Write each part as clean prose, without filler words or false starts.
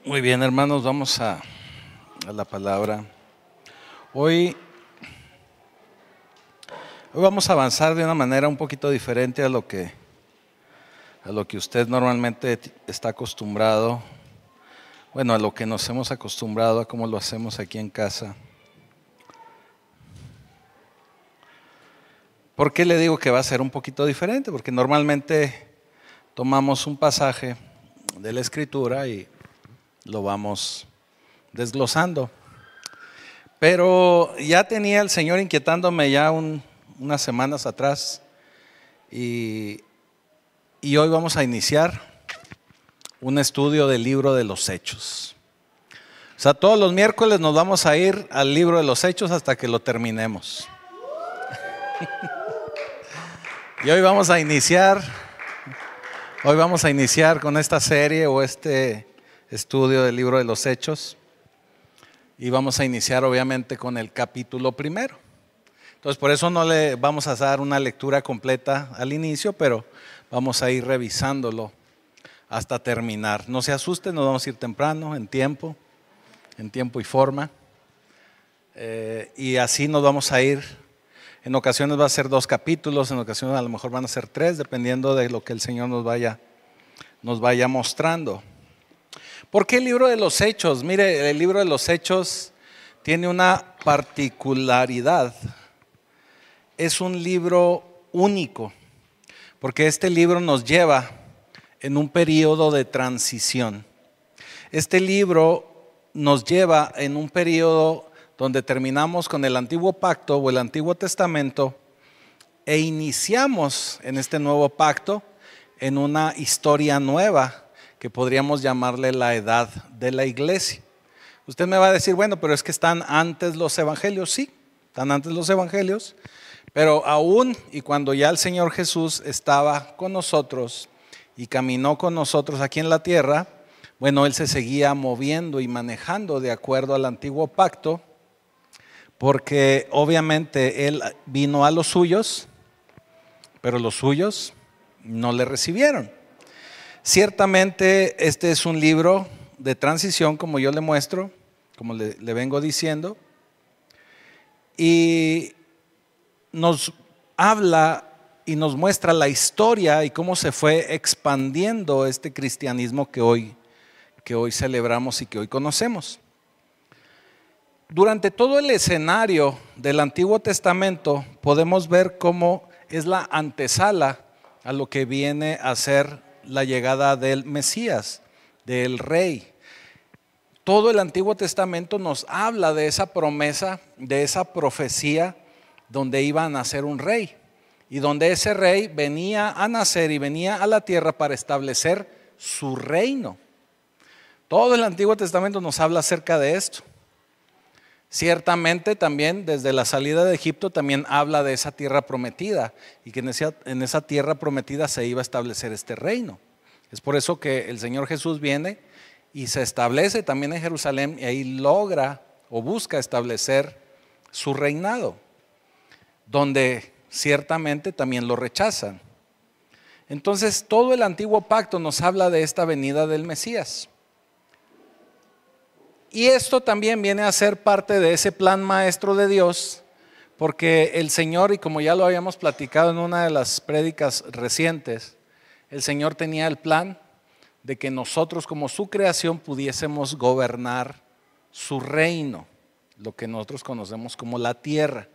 Muy bien, hermanos, vamos a la palabra. Hoy vamos a avanzar de una manera un poquito diferente a lo que usted normalmente está acostumbrado. Bueno, a lo que nos hemos acostumbrado, a cómo lo hacemos aquí en casa. ¿Por qué le digo que va a ser un poquito diferente? Porque normalmente tomamos un pasaje de la Escritura y lo vamos desglosando. Pero ya tenía el Señor inquietándome ya unas semanas atrás y hoy vamos a iniciar un estudio del libro de los Hechos. O sea, todos los miércoles nos vamos a ir al libro de los Hechos hasta que lo terminemos. Y hoy vamos a iniciar con esta serie o este estudio del libro de los Hechos. Y vamos a iniciar obviamente con el capítulo primero. Entonces por eso no le vamos a dar una lectura completa al inicio, pero vamos a ir revisándolo hasta terminar. No se asusten, nos vamos a ir temprano, en tiempo y forma. Y así nos vamos a ir. En ocasiones va a ser 2 capítulos, en ocasiones a lo mejor van a ser 3, dependiendo de lo que el Señor nos vaya mostrando. ¿Por qué el libro de los Hechos? Mire, el libro de los Hechos tiene una particularidad. Es un libro único, porque este libro nos lleva en un periodo de transición. Este libro nos lleva en un periodo donde terminamos con el Antiguo Pacto o el Antiguo Testamento e iniciamos en este nuevo pacto en una historia nueva que podríamos llamarle la edad de la iglesia. Usted me va a decir, bueno, pero es que están antes los evangelios. Sí, están antes los evangelios, pero aún y cuando ya el Señor Jesús estaba con nosotros y caminó con nosotros aquí en la tierra, bueno, Él se seguía moviendo y manejando de acuerdo al antiguo pacto, porque obviamente Él vino a los suyos, pero los suyos no le recibieron. Ciertamente este es un libro de transición, como yo le muestro, como le vengo diciendo, y nos habla y nos muestra la historia y cómo se fue expandiendo este cristianismo que hoy celebramos y que hoy conocemos. Durante todo el escenario del Antiguo Testamento podemos ver cómo es la antesala a lo que viene a ser la llegada del Mesías, del Rey. Todo el Antiguo Testamento nos habla de esa promesa, de esa profecía donde iba a nacer un rey y donde ese rey venía a nacer y venía a la tierra para establecer su reino. Todo el Antiguo Testamento nos habla acerca de esto. Ciertamente también desde la salida de Egipto también habla de esa tierra prometida y que en esa tierra prometida se iba a establecer este reino. Es por eso que el Señor Jesús viene y se establece también en Jerusalén y ahí logra o busca establecer su reinado, donde ciertamente también lo rechazan. Entonces todo el antiguo pacto nos habla de esta venida del Mesías. Y esto también viene a ser parte de ese plan maestro de Dios, porque el Señor, y como ya lo habíamos platicado en una de las prédicas recientes, el Señor tenía el plan de que nosotros como su creación pudiésemos gobernar su reino, lo que nosotros conocemos como la tierra,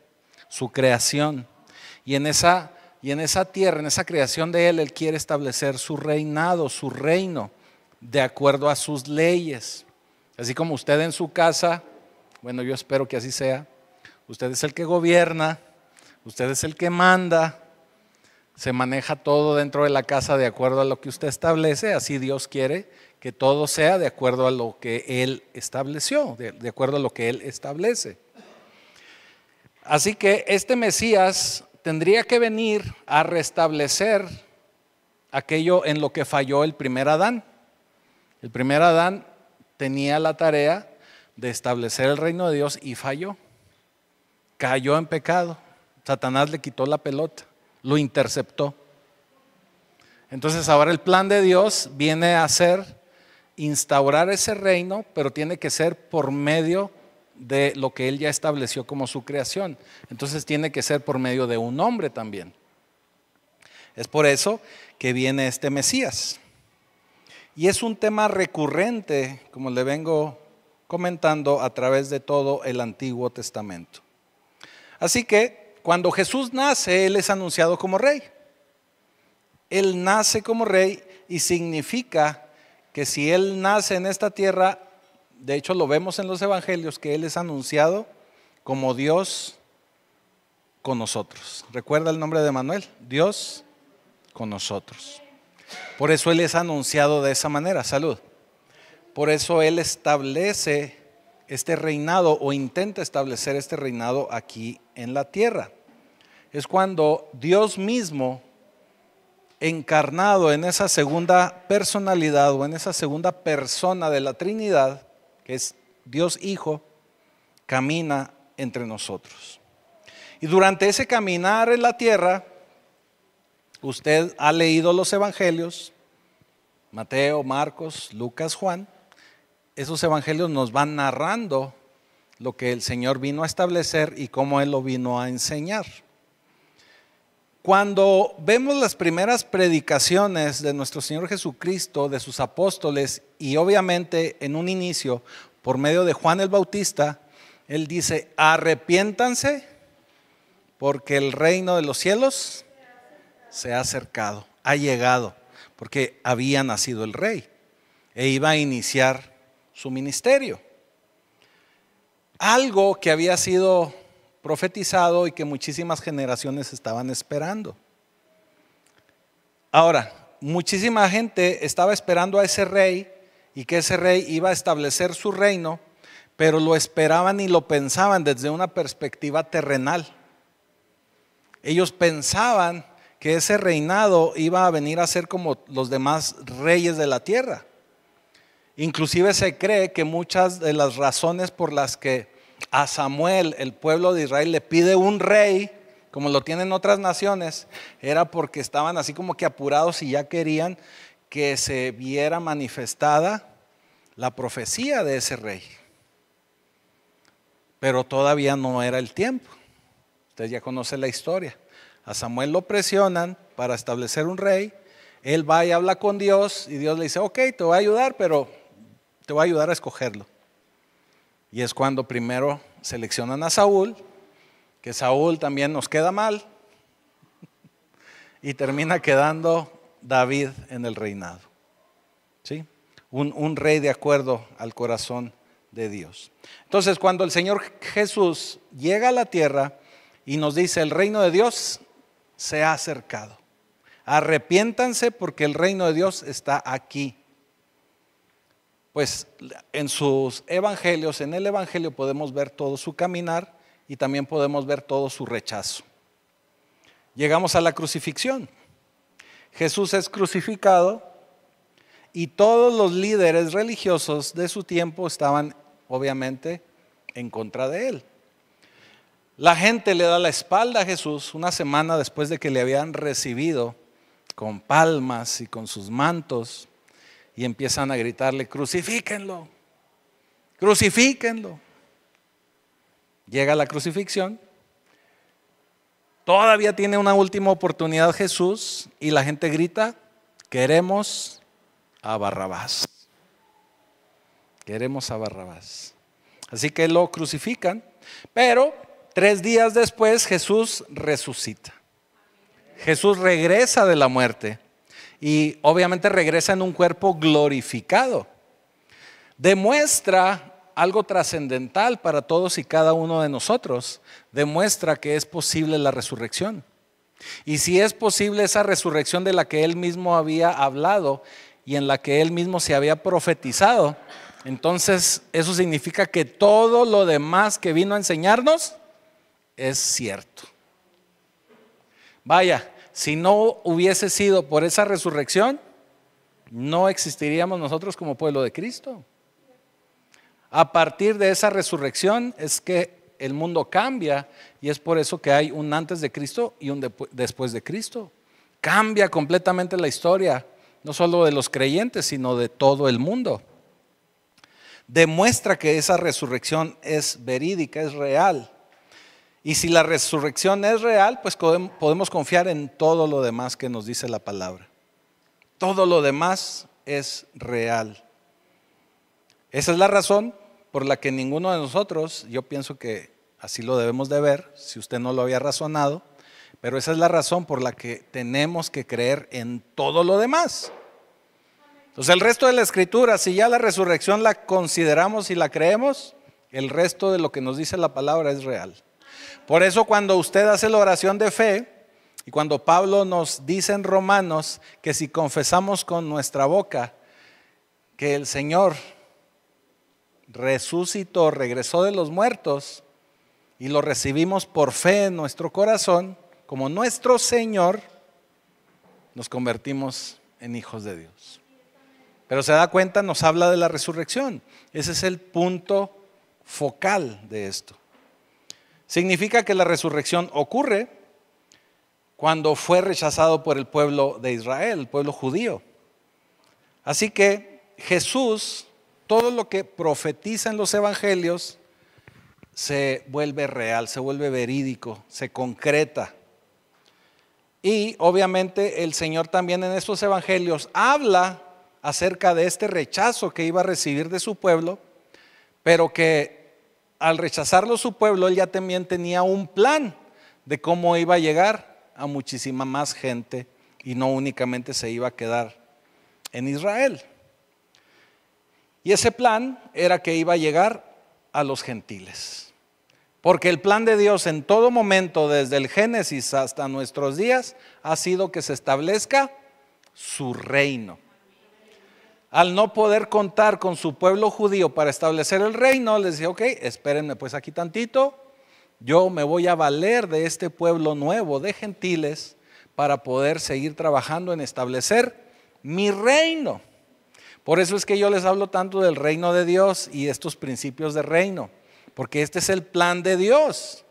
su creación. Y en esa tierra, en esa creación de Él quiere establecer su reinado, su reino, de acuerdo a sus leyes. Así como usted en su casa, bueno, yo espero que así sea, usted es el que gobierna, usted es el que manda, se maneja todo dentro de la casa de acuerdo a lo que usted establece, así Dios quiere que todo sea de acuerdo a lo que Él estableció, de acuerdo a lo que Él establece. Así que este Mesías tendría que venir a restablecer aquello en lo que falló el primer Adán. El primer Adán tenía la tarea de establecer el reino de Dios y falló. Cayó en pecado. Satanás le quitó la pelota, lo interceptó. Entonces ahora el plan de Dios viene a ser instaurar ese reino, pero tiene que ser por medio de lo que Él ya estableció como su creación. Entonces tiene que ser por medio de un hombre también. Es por eso que viene este Mesías. Y es un tema recurrente, como le vengo comentando, a través de todo el Antiguo Testamento. Así que cuando Jesús nace, Él es anunciado como rey. Él nace como rey y significa que si Él nace en esta tierra, de hecho lo vemos en los evangelios, que Él es anunciado como Dios con nosotros. ¿Recuerda el nombre de Manuel? Dios con nosotros. Por eso Él es anunciado de esa manera. Salud. Por eso Él establece este reinado o intenta establecer este reinado aquí en la tierra. Es cuando Dios mismo, encarnado en esa segunda personalidad o en esa segunda persona de la Trinidad, que es Dios Hijo, camina entre nosotros. Y durante ese caminar en la tierra, usted ha leído los evangelios, Mateo, Marcos, Lucas, Juan. Esos evangelios nos van narrando lo que el Señor vino a establecer y cómo Él lo vino a enseñar. Cuando vemos las primeras predicaciones de nuestro Señor Jesucristo, de sus apóstoles, y obviamente en un inicio por medio de Juan el Bautista, Él dice: arrepiéntanse porque el reino de los cielos se ha acercado, ha llegado, porque había nacido el rey e iba a iniciar su ministerio. Algo que había sido profetizado y que muchísimas generaciones estaban esperando. Ahora, muchísima gente estaba esperando a ese rey y que ese rey iba a establecer su reino, pero lo esperaban y lo pensaban desde una perspectiva terrenal. Ellos pensaban que ese reinado iba a venir a ser como los demás reyes de la tierra. Inclusive se cree que muchas de las razones por las que a Samuel el pueblo de Israel le pide un rey, como lo tienen otras naciones, era porque estaban así como que apurados y ya querían que se viera manifestada la profecía de ese rey. Pero todavía no era el tiempo. Usted ya conoce la historia. A Samuel lo presionan para establecer un rey. Él va y habla con Dios y Dios le dice: ok, te voy a ayudar, pero te voy a ayudar a escogerlo. Y es cuando primero seleccionan a Saúl, que Saúl también nos queda mal, y termina quedando David en el reinado. ¿Sí? Un rey de acuerdo al corazón de Dios. Entonces, cuando el Señor Jesús llega a la tierra y nos dice: el reino de Dios se ha acercado, arrepiéntanse porque el reino de Dios está aquí. Pues en sus evangelios, en el evangelio podemos ver todo su caminar y también podemos ver todo su rechazo. Llegamos a la crucifixión. Jesús es crucificado y todos los líderes religiosos de su tiempo estaban obviamente en contra de él. La gente le da la espalda a Jesús una semana después de que le habían recibido con palmas y con sus mantos. Y empiezan a gritarle: crucifíquenlo, crucifíquenlo. Llega la crucifixión. Todavía tiene una última oportunidad Jesús y la gente grita: queremos a Barrabás. Queremos a Barrabás. Así que lo crucifican, pero 3 días después Jesús resucita. Jesús regresa de la muerte. Y obviamente regresa en un cuerpo glorificado. Demuestra algo trascendental para todos y cada uno de nosotros. Demuestra que es posible la resurrección. Y si es posible esa resurrección de la que Él mismo había hablado y en la que Él mismo se había profetizado, entonces eso significa que todo lo demás que vino a enseñarnos es cierto. Vaya. Si no hubiese sido por esa resurrección, no existiríamos nosotros como pueblo de Cristo. A partir de esa resurrección es que el mundo cambia y es por eso que hay un antes de Cristo y un después de Cristo. Cambia completamente la historia no solo de los creyentes, sino de todo el mundo. Demuestra que esa resurrección es verídica, es real. Y si la resurrección es real, pues podemos confiar en todo lo demás que nos dice la palabra. Todo lo demás es real. Esa es la razón por la que ninguno de nosotros, yo pienso que así lo debemos de ver, si usted no lo había razonado, pero esa es la razón por la que tenemos que creer en todo lo demás. Entonces el resto de la escritura, si ya la resurrección la consideramos y la creemos, el resto de lo que nos dice la palabra es real. Por eso cuando usted hace la oración de fe y cuando Pablo nos dice en Romanos que si confesamos con nuestra boca que el Señor resucitó, regresó de los muertos y lo recibimos por fe en nuestro corazón como nuestro Señor, nos convertimos en hijos de Dios. Pero se da cuenta, nos habla de la resurrección. Ese es el punto focal de esto. Significa que la resurrección ocurre cuando fue rechazado por el pueblo de Israel, el pueblo judío. Así que Jesús, todo lo que profetiza en los evangelios, se vuelve real, se vuelve verídico, se concreta. Y obviamente el Señor también en estos evangelios habla acerca de este rechazo que iba a recibir de su pueblo, pero que al rechazarlo su pueblo, él ya también tenía un plan de cómo iba a llegar a muchísima más gente y no únicamente se iba a quedar en Israel. Y ese plan era que iba a llegar a los gentiles. Porque el plan de Dios en todo momento, desde el Génesis hasta nuestros días, ha sido que se establezca su reino. Al no poder contar con su pueblo judío para establecer el reino, les decía, ok, espérenme pues aquí tantito, yo me voy a valer de este pueblo nuevo de gentiles para poder seguir trabajando en establecer mi reino. Por eso es que yo les hablo tanto del reino de Dios y estos principios de reino, porque este es el plan de Dios.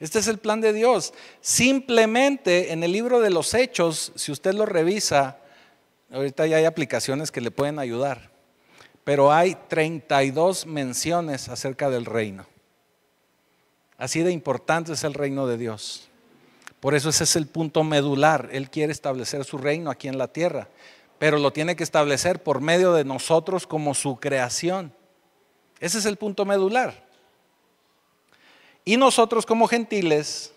Este es el plan de Dios. Simplemente en el libro de los Hechos, si usted lo revisa, ahorita ya hay aplicaciones que le pueden ayudar, pero hay 32 menciones acerca del reino. Así de importante es el reino de Dios. Por eso ese es el punto medular. Él quiere establecer su reino aquí en la tierra, pero lo tiene que establecer por medio de nosotros como su creación. Ese es el punto medular. Y nosotros como gentiles,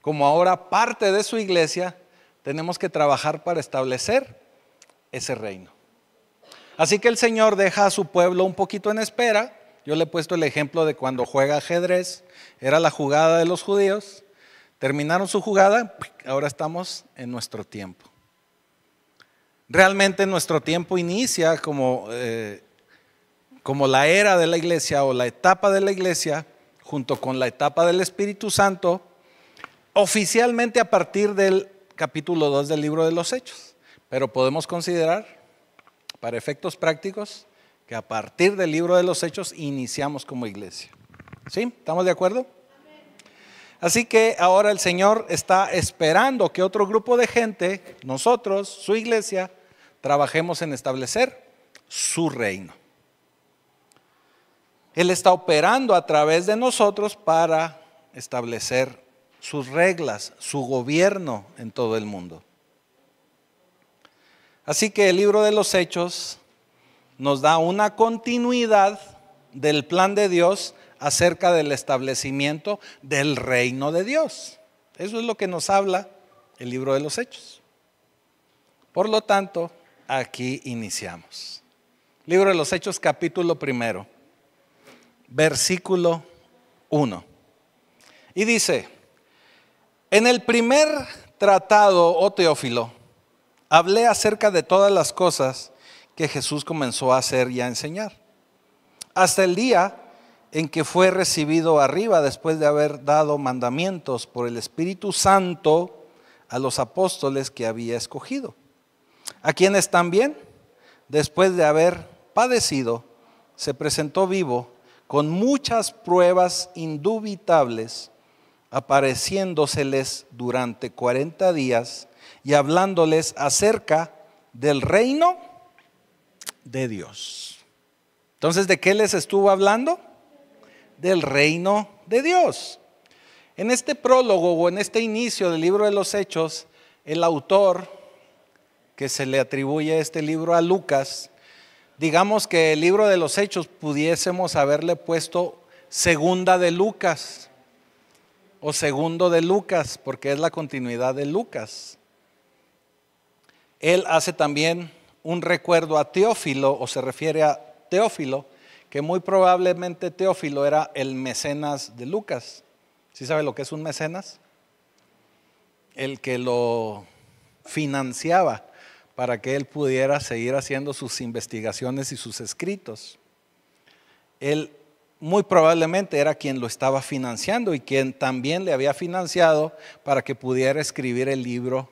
como ahora parte de su iglesia, tenemos que trabajar para establecer ese reino. Así que el Señor deja a su pueblo un poquito en espera. Yo le he puesto el ejemplo de cuando juega ajedrez, era la jugada de los judíos, terminaron su jugada, ahora estamos en nuestro tiempo. Realmente nuestro tiempo inicia como la era de la iglesia o la etapa de la iglesia, junto con la etapa del Espíritu Santo, oficialmente a partir del capítulo 2 del libro de los Hechos. Pero podemos considerar, para efectos prácticos, que a partir del libro de los Hechos iniciamos como iglesia. ¿Sí? ¿Estamos de acuerdo? Así que ahora el Señor está esperando que otro grupo de gente, nosotros, su iglesia, trabajemos en establecer su reino. Él está operando a través de nosotros para establecer sus reglas, su gobierno en todo el mundo. Así que el libro de los Hechos nos da una continuidad del plan de Dios acerca del establecimiento del reino de Dios. Eso es lo que nos habla el libro de los Hechos. Por lo tanto, aquí iniciamos. Libro de los Hechos, capítulo 1, versículo 1. Y dice: en el primer tratado, oh Teófilo, hablé acerca de todas las cosas que Jesús comenzó a hacer y a enseñar, hasta el día en que fue recibido arriba después de haber dado mandamientos por el Espíritu Santo a los apóstoles que había escogido, a quienes también, después de haber padecido, se presentó vivo con muchas pruebas indubitables, apareciéndoseles durante 40 días y hablándoles acerca del reino de Dios. Entonces, ¿de qué les estuvo hablando? Del reino de Dios. En este prólogo o en este inicio del libro de los Hechos, el autor que se le atribuye este libro a Lucas, digamos que el libro de los Hechos pudiésemos haberle puesto segunda de Lucas o segundo de Lucas, porque es la continuidad de Lucas. Él hace también un recuerdo a Teófilo, o se refiere a Teófilo, que muy probablemente Teófilo era el mecenas de Lucas. ¿Sí sabe lo que es un mecenas? El que lo financiaba para que él pudiera seguir haciendo sus investigaciones y sus escritos. Él muy probablemente era quien lo estaba financiando y quien también le había financiado para que pudiera escribir el libro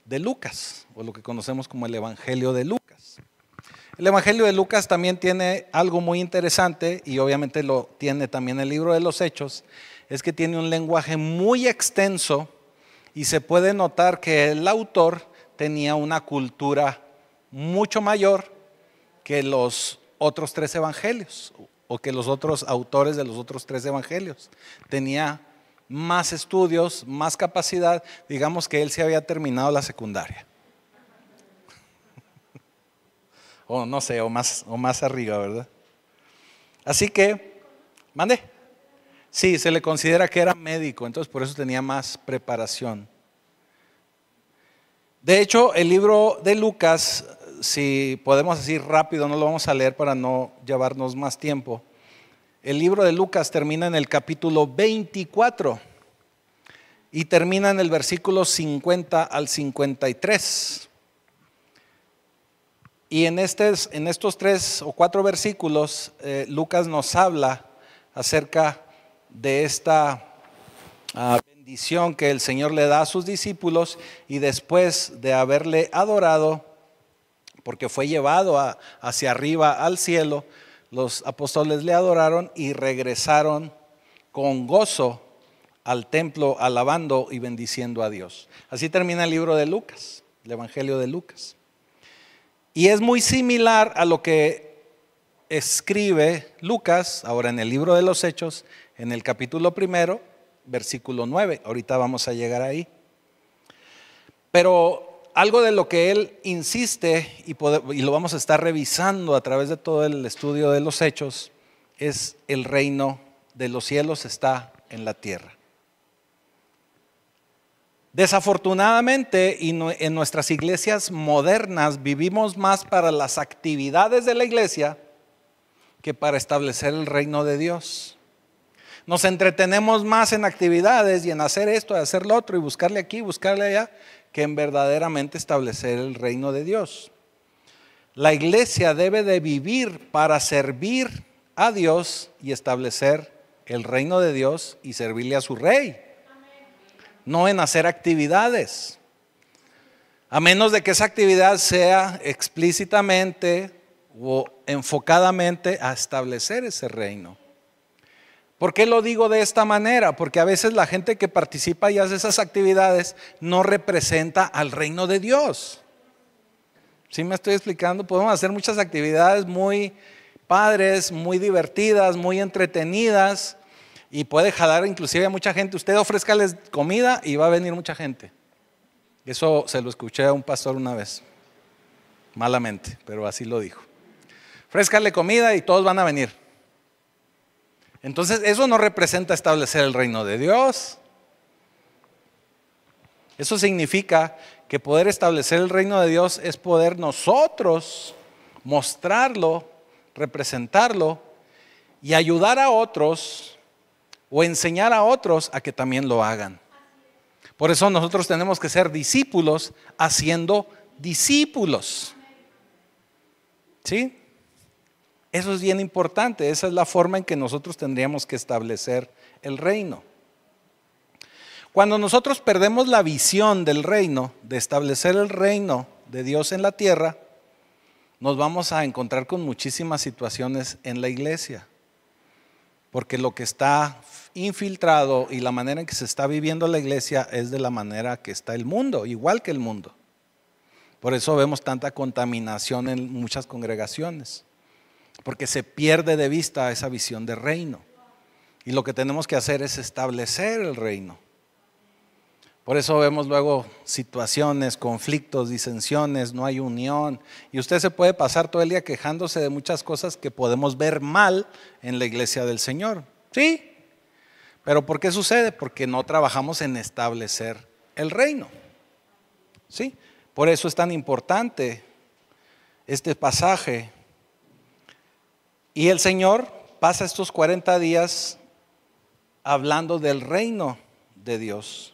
de Lucas, o lo que conocemos como el Evangelio de Lucas. El Evangelio de Lucas también tiene algo muy interesante, y obviamente lo tiene también el libro de los Hechos, es que tiene un lenguaje muy extenso y se puede notar que el autor tenía una cultura mucho mayor que los otros 3 evangelios, o que los otros autores de los otros 3 evangelios. Tenía más estudios, más capacidad. Digamos que él sí había terminado la secundaria. O no sé, o más arriba, ¿verdad? Así que, mande. Sí, se le considera que era médico, entonces por eso tenía más preparación. De hecho, el libro de Lucas, si podemos decir rápido, no lo vamos a leer para no llevarnos más tiempo. El libro de Lucas termina en el capítulo 24 y termina en el versículo 50 al 53. Y en estos 3 o 4 versículos, Lucas nos habla acerca de esta bendición que el Señor le da a sus discípulos, y después de haberle adorado, porque fue llevado hacia arriba al cielo, los apóstoles le adoraron y regresaron con gozo al templo, alabando y bendiciendo a Dios. Así termina el libro de Lucas, el Evangelio de Lucas. Y es muy similar a lo que escribe Lucas ahora en el libro de los Hechos, en el capítulo 1, versículo 9. Ahorita vamos a llegar ahí. Pero algo de lo que él insiste, y lo vamos a estar revisando a través de todo el estudio de los Hechos, es el reino de los cielos está en la tierra. Desafortunadamente, en nuestras iglesias modernas vivimos más para las actividades de la iglesia que para establecer el reino de Dios. Nos entretenemos más en actividades y en hacer esto, hacer lo otro, y buscarle aquí, buscarle allá, que en verdaderamente establecer el reino de Dios. La iglesia debe de vivir para servir a Dios y establecer el reino de Dios y servirle a su rey. No en hacer actividades, a menos de que esa actividad sea explícitamente o enfocadamente a establecer ese reino. ¿Por qué lo digo de esta manera? Porque a veces la gente que participa y hace esas actividades no representa al reino de Dios. ¿Sí me estoy explicando? Podemos hacer muchas actividades muy padres, muy divertidas, muy entretenidas, y puede jalar inclusive a mucha gente. Usted ofrézcales comida y va a venir mucha gente. Eso se lo escuché a un pastor una vez, malamente, pero así lo dijo. Ofrézcale comida y todos van a venir. Entonces eso no representa establecer el reino de Dios. Eso significa que poder establecer el reino de Dios es poder nosotros mostrarlo, representarlo y ayudar a otros o enseñar a otros a que también lo hagan. Por eso nosotros tenemos que ser discípulos haciendo discípulos. ¿Sí? Eso es bien importante. Esa es la forma en que nosotros tendríamos que establecer el reino. Cuando nosotros perdemos la visión del reino, de establecer el reino de Dios en la tierra, nos vamos a encontrar con muchísimas situaciones en la iglesia. Porque lo que está infiltrado y la manera en que se está viviendo la iglesia es de la manera que está el mundo, igual que el mundo. Por eso vemos tanta contaminación en muchas congregaciones, porque se pierde de vista esa visión de reino. Y lo que tenemos que hacer es establecer el reino. Por eso vemos luego situaciones, conflictos, disensiones, no hay unión. Y usted se puede pasar todo el día quejándose de muchas cosas que podemos ver mal en la iglesia del Señor. Sí, pero ¿por qué sucede? Porque no trabajamos en establecer el reino. Sí, por eso es tan importante este pasaje. Y el Señor pasa estos 40 días hablando del reino de Dios.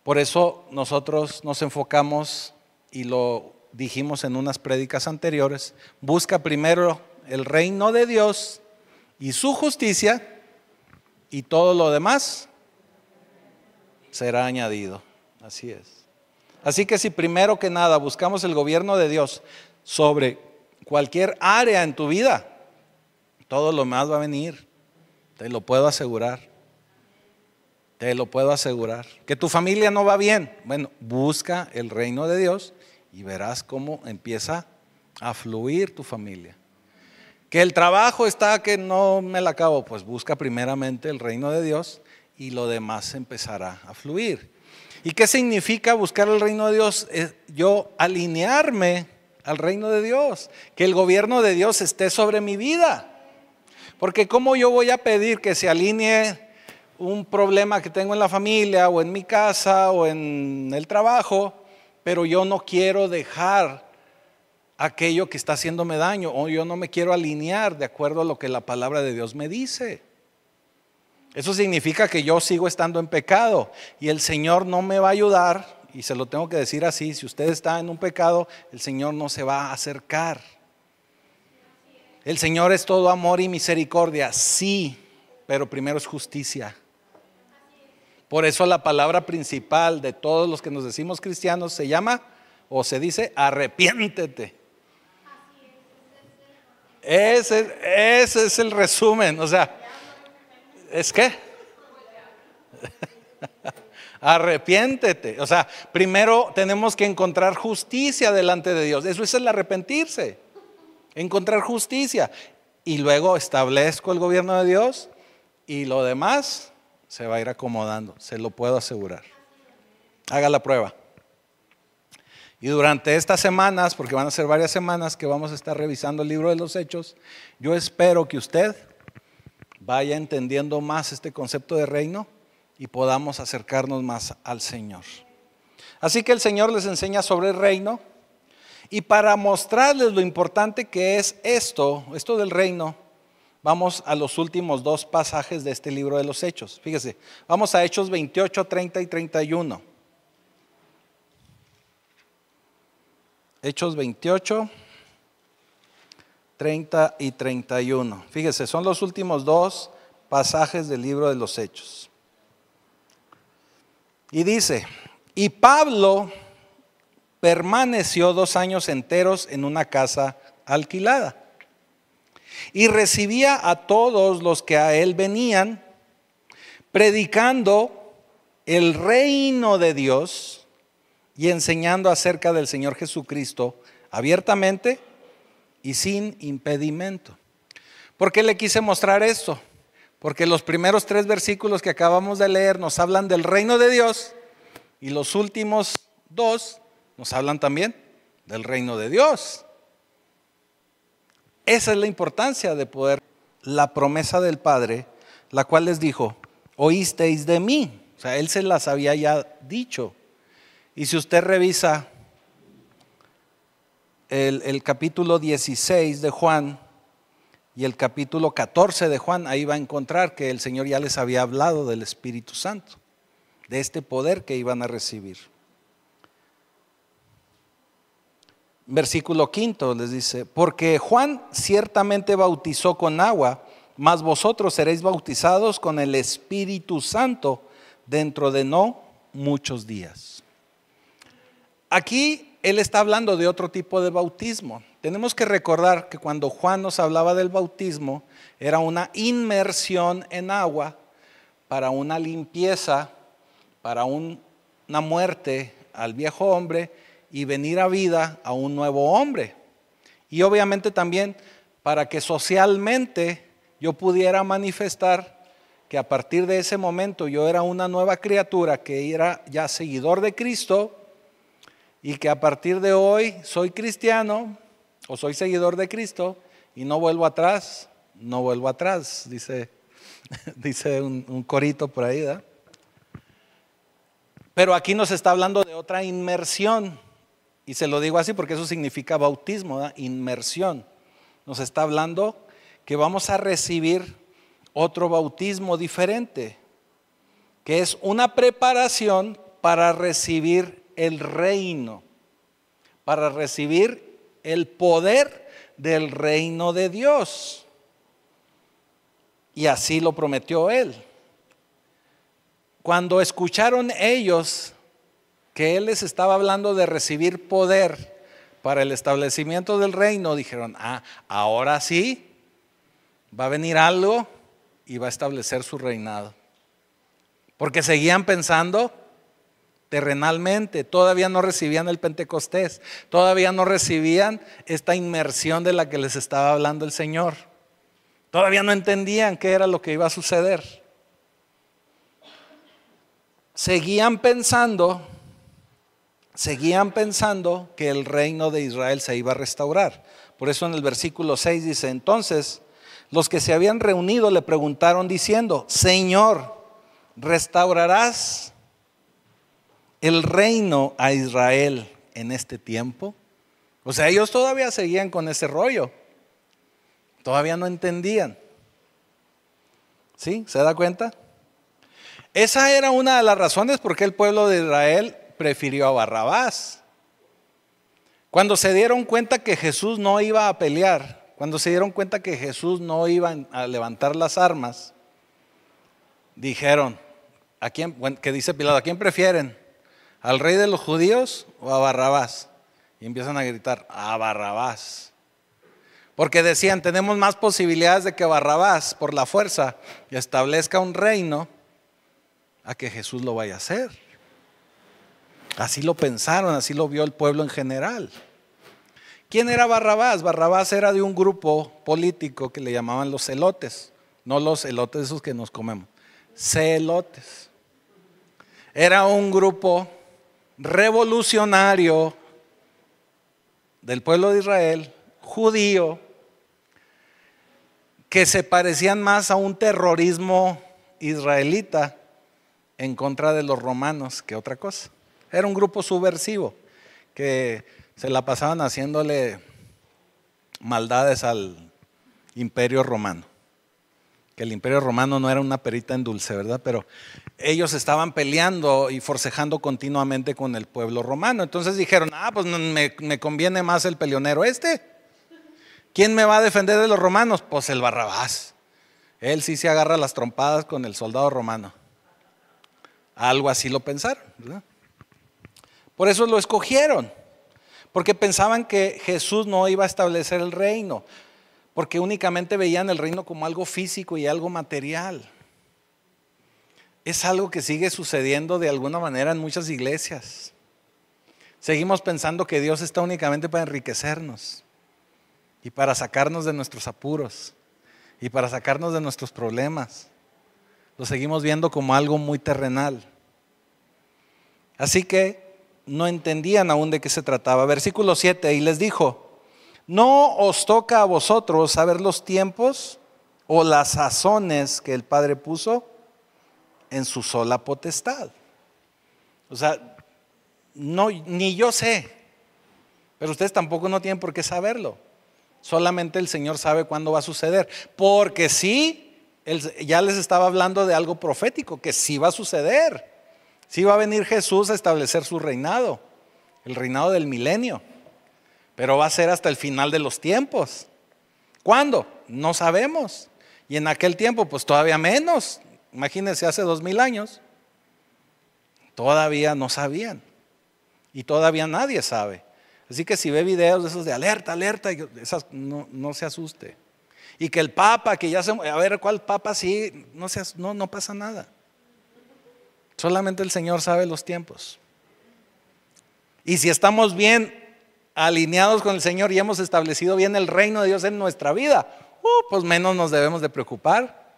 Por eso nosotros nos enfocamos, y lo dijimos en unas prédicas anteriores, busca primero el reino de Dios y su justicia, y todo lo demás será añadido. Así es. Así que si primero que nada buscamos el gobierno de Dios sobre cualquier área en tu vida, todo lo más va a venir, te lo puedo asegurar. Te lo puedo asegurar. Que tu familia no va bien. Bueno, busca el reino de Dios y verás cómo empieza a fluir tu familia. Que el trabajo está que no me la acabo. Pues busca primeramente el reino de Dios y lo demás empezará a fluir. ¿Y qué significa buscar el reino de Dios? Es yo alinearme al reino de Dios. Que el gobierno de Dios esté sobre mi vida. Porque ¿cómo yo voy a pedir que se alinee un problema que tengo en la familia o en mi casa o en el trabajo, pero yo no quiero dejar aquello que está haciéndome daño, o yo no me quiero alinear de acuerdo a lo que la palabra de Dios me dice? Eso significa que yo sigo estando en pecado y el Señor no me va a ayudar, y se lo tengo que decir así: si usted está en un pecado, el Señor no se va a acercar. El Señor es todo amor y misericordia, sí, pero primero es justicia. Por eso la palabra principal de todos los que nos decimos cristianos se llama, o se dice, arrepiéntete. Ese es el resumen. O sea, ¿es qué? Arrepiéntete. O sea, primero tenemos que encontrar justicia delante de Dios. Eso es el arrepentirse. Encontrar justicia. Y luego establezco el gobierno de Dios y lo demás se va a ir acomodando, se lo puedo asegurar. Haga la prueba. Y durante estas semanas, porque van a ser varias semanas que vamos a estar revisando el libro de los Hechos, yo espero que usted vaya entendiendo más este concepto de reino y podamos acercarnos más al Señor. Así que el Señor les enseña sobre el reino, y para mostrarles lo importante que es esto del reino, vamos a los últimos dos pasajes de este libro de los Hechos. Fíjese, vamos a Hechos 28, 30 y 31. Hechos 28, 30 y 31. Fíjese, son los últimos dos pasajes del libro de los Hechos. Y dice: y Pablo permaneció 2 años enteros en una casa alquilada, y recibía a todos los que a él venían, predicando el reino de Dios y enseñando acerca del Señor Jesucristo abiertamente y sin impedimento. ¿Por qué le quise mostrar esto? Porque los primeros 3 versículos que acabamos de leer nos hablan del reino de Dios, y los últimos 2 nos hablan también del reino de Dios. Esa es la importancia de poder, la promesa del Padre, la cual les dijo: oísteis de mí. O sea, Él se las había ya dicho. Y si usted revisa el capítulo 16 de Juan y el capítulo 14 de Juan, ahí va a encontrar que el Señor ya les había hablado del Espíritu Santo, de este poder que iban a recibir. Versículo 5 les dice: porque Juan ciertamente bautizó con agua, mas vosotros seréis bautizados con el Espíritu Santo dentro de no muchos días. Aquí él está hablando de otro tipo de bautismo. Tenemos que recordar que cuando Juan nos hablaba del bautismo, era una inmersión en agua para una limpieza, para una muerte al viejo hombre y venir a vida a un nuevo hombre. Y obviamente también para que socialmente yo pudiera manifestar que a partir de ese momento yo era una nueva criatura, que era ya seguidor de Cristo, y que a partir de hoy soy cristiano o soy seguidor de Cristo y no vuelvo atrás, dice, dice un corito por ahí, ¿verdad? Pero aquí nos está hablando de otra inmersión, y se lo digo así porque eso significa bautismo, ¿verdad? Inmersión. Nos está hablando que vamos a recibir otro bautismo diferente, que es una preparación para recibir el reino, para recibir el poder del reino de Dios. Y así lo prometió Él. Cuando escucharon ellos que Él les estaba hablando de recibir poder para el establecimiento del reino, dijeron, ahora sí, va a venir algo y va a establecer su reinado. Porque seguían pensando terrenalmente, todavía no recibían el Pentecostés, todavía no recibían esta inmersión de la que les estaba hablando el Señor. Todavía no entendían qué era lo que iba a suceder. Seguían pensando que el reino de Israel se iba a restaurar. Por eso en el versículo 6 dice, entonces los que se habían reunido le preguntaron diciendo, Señor, ¿restaurarás el reino a Israel en este tiempo? O sea, ellos todavía seguían con ese rollo. Todavía no entendían. ¿Sí? ¿Se da cuenta? Esa era una de las razones por qué el pueblo de Israel prefirió a Barrabás. Cuando se dieron cuenta que Jesús no iba a pelear, cuando se dieron cuenta que Jesús no iba a levantar las armas, dijeron, que dice Pilato, ¿a quién prefieren? ¿Al rey de los judíos o a Barrabás? Y empiezan a gritar, a Barrabás. Porque decían, tenemos más posibilidades de que Barrabás, por la fuerza, establezca un reino, a que Jesús lo vaya a hacer. Así lo pensaron, así lo vio el pueblo en general. ¿Quién era Barrabás? Barrabás era de un grupo político que le llamaban los celotes. No los elotes esos que nos comemos, celotes. Era un grupo revolucionario del pueblo de Israel, judío, que se parecían más a un terrorismo israelita en contra de los romanos que otra cosa. Era un grupo subversivo que se la pasaban haciéndole maldades al imperio romano. Que el imperio romano no era una perita en dulce, ¿verdad? Pero ellos estaban peleando y forcejando continuamente con el pueblo romano. Entonces dijeron, pues me conviene más el peleonero este. ¿Quién me va a defender de los romanos? Pues el Barrabás. Él sí se agarra las trompadas con el soldado romano. Algo así lo pensaron, ¿verdad? Por eso lo escogieron, porque pensaban que Jesús no iba a establecer el reino, porque únicamente veían el reino como algo físico y algo material. Es algo que sigue sucediendo de alguna manera en muchas iglesias. Seguimos pensando que Dios está únicamente para enriquecernos y para sacarnos de nuestros apuros y para sacarnos de nuestros problemas. Lo seguimos viendo como algo muy terrenal. Así que no entendían aún de qué se trataba. Versículo 7, y les dijo, ¿no os toca a vosotros saber los tiempos o las sazones que el Padre puso en su sola potestad? O sea, no, ni yo sé, pero ustedes tampoco no tienen por qué saberlo. Solamente el Señor sabe cuándo va a suceder. Porque sí, ya les estaba hablando de algo profético, que sí va a suceder. Sí va a venir Jesús a establecer su reinado, el reinado del milenio. Pero va a ser hasta el final de los tiempos. ¿Cuándo? No sabemos. Y en aquel tiempo, pues todavía menos. Imagínense, hace 2000 años. Todavía no sabían. Y todavía nadie sabe. Así que si ve videos de esos de alerta, alerta, esas, no se asuste. Y que el Papa, que ya a ver cuál Papa sí, no pasa nada. Solamente el Señor sabe los tiempos. Y si estamos bien alineados con el Señor y hemos establecido bien el reino de Dios en nuestra vida, pues menos nos debemos de preocupar.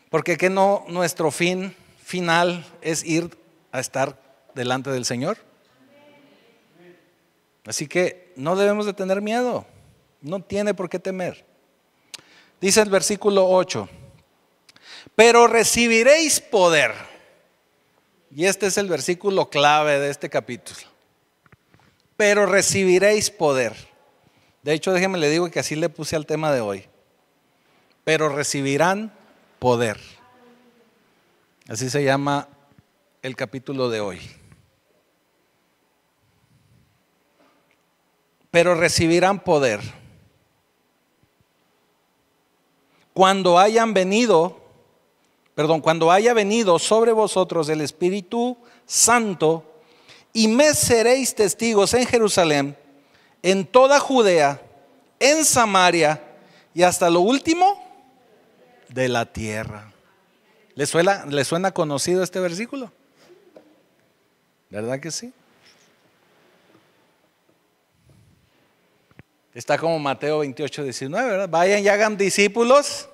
Porque que no, nuestro fin final es ir a estar delante del Señor. Así que no debemos de tener miedo. No tiene por qué temer. Dice el versículo 8: pero recibiréis poder. Y este es el versículo clave de este capítulo. Pero recibiréis poder. De hecho, déjenme le digo que así le puse al tema de hoy. Pero recibirán poder. Así se llama el capítulo de hoy. Pero recibirán poder cuando haya venido sobre vosotros el Espíritu Santo, y me seréis testigos en Jerusalén, en toda Judea, en Samaria y hasta lo último de la tierra. ¿Le suena conocido este versículo? ¿Verdad que sí? Está como Mateo 28:19, ¿verdad? Vayan y hagan discípulos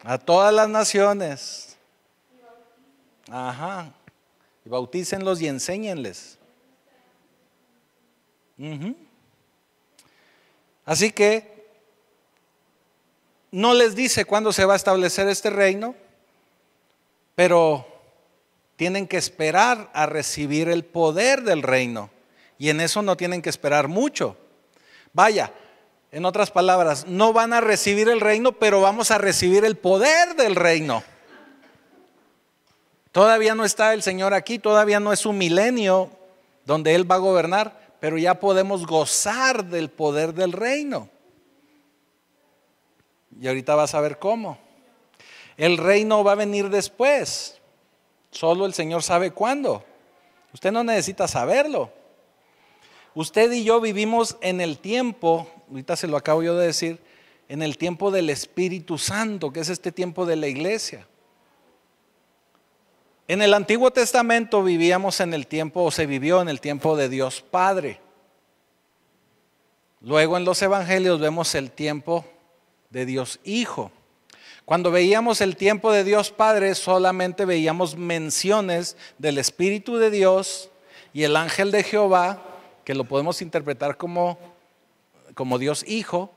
a todas las naciones. Ajá. Y bautícenlos y enséñenles. Así que no les dice cuándo se va a establecer este reino, pero tienen que esperar a recibir el poder del reino. Y en eso no tienen que esperar mucho. Vaya, en otras palabras, no van a recibir el reino, pero vamos a recibir el poder del reino. Todavía no está el Señor aquí, todavía no es un milenio donde Él va a gobernar, pero ya podemos gozar del poder del reino. Y ahorita vas a ver cómo. El reino va a venir después. Solo el Señor sabe cuándo. Usted no necesita saberlo. Usted y yo vivimos en el tiempo, ahorita se lo acabo yo de decir, en el tiempo del Espíritu Santo, que es este tiempo de la iglesia. En el Antiguo Testamento vivíamos en el tiempo, o se vivió en el tiempo de Dios Padre. Luego en los Evangelios vemos el tiempo de Dios Hijo. Cuando veíamos el tiempo de Dios Padre, solamente veíamos menciones del Espíritu de Dios y el ángel de Jehová, que lo podemos interpretar como Dios Hijo,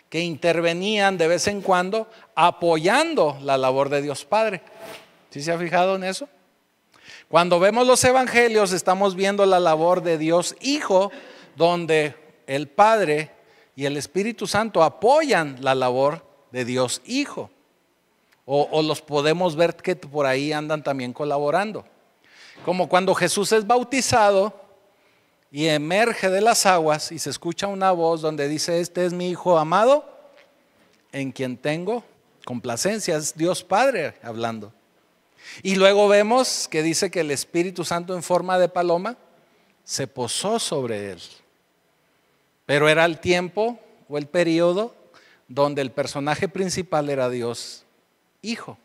que intervenían de vez en cuando apoyando la labor de Dios Padre. ¿Sí se ha fijado en eso? Cuando vemos los evangelios estamos viendo la labor de Dios Hijo, donde el Padre y el Espíritu Santo apoyan la labor de Dios Hijo. O los podemos ver que por ahí andan también colaborando. Como cuando Jesús es bautizado y emerge de las aguas y se escucha una voz donde dice: este es mi Hijo amado, en quien tengo complacencia. Es Dios Padre hablando. Y luego vemos que dice que el Espíritu Santo en forma de paloma se posó sobre él. Pero era el tiempo o el periodo donde el personaje principal era Dios Hijo.